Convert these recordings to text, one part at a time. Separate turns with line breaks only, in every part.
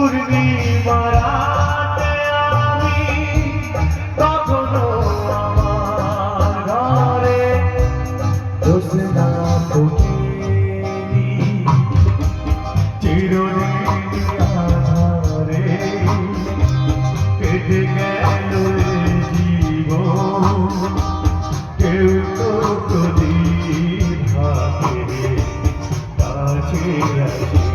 পূর্ণিমা রাতে আমি কখনো আমার ঘরে জ্যোৎস্না ফোটেনি, চিরদিন আঁধারে কেটে গেল জীবন, কেউ তো প্রদীপ হাতে কাছে আসেনি।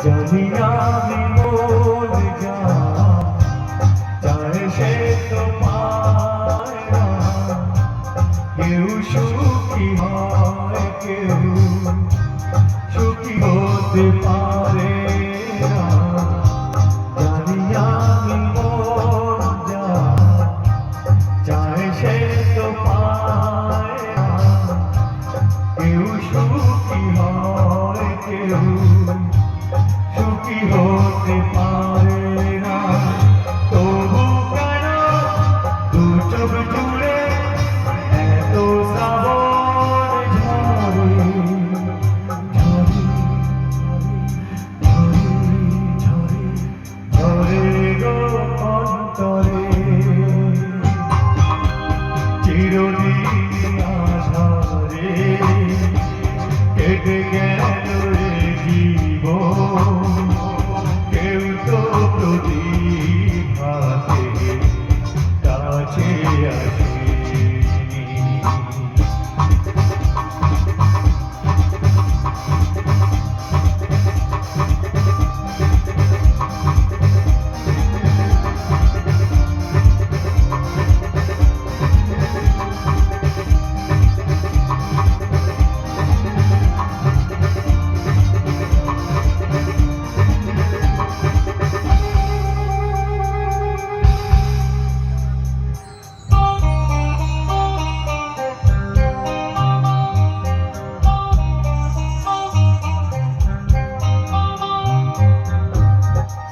জানি আমি মন যায় সে তো পায় না, কেউ সুখী হয় কেউ সুখী হতে পারে না। জানি আমি মন যায় সে তো পায় না, কেউ সুখী হয় কেউ সুখী হতে পারে না। তবু কেন দু চোখ জুড়ে এত শ্রাবণ ঝরে, ঝরে ঝরে গো অন্তরে, চিরদিন আধারে কেটে গেল জীবন, কেউ তো প্রদীপ হাতে কাছে আসেনি।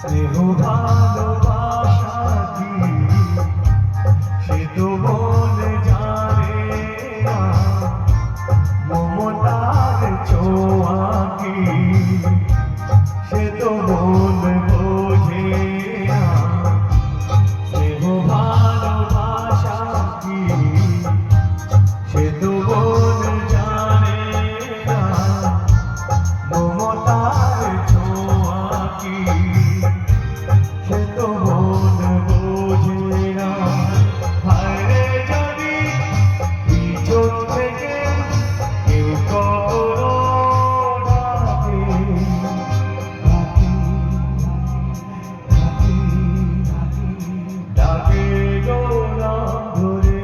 স্নেহ ভালোবাসা কি সে তো মনে জানে না, মমতার ছোঁয়া কি সে তো মন বোঝে না। স্নেহ ভালোবাসা কি সে তো মন জানে না, মমতার ছোঁয়া কি সে তো মন বোঝে না। হায়রে যদি পিছন থেকে কেউ কখনো ডাকে, ডাকে গো নাম ধরে,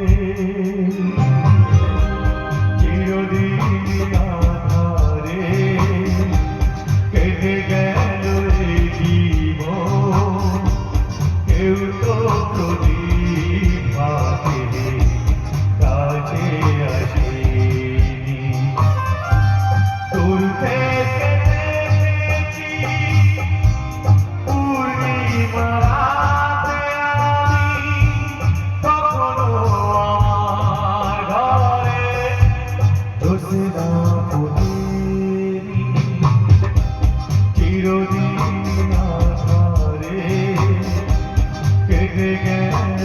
চিরদিন আধারে কেটে গেল জীবন, কেউ তো প্রদীপ হাতে কাছে আসেনি। দূর থেকে দেখেছি পূর্ণিমা রাতে আমি কখনো আমার ঘরে জ্যোৎস্না ফোটেনি, চিরদিন আধারে কেটে গেল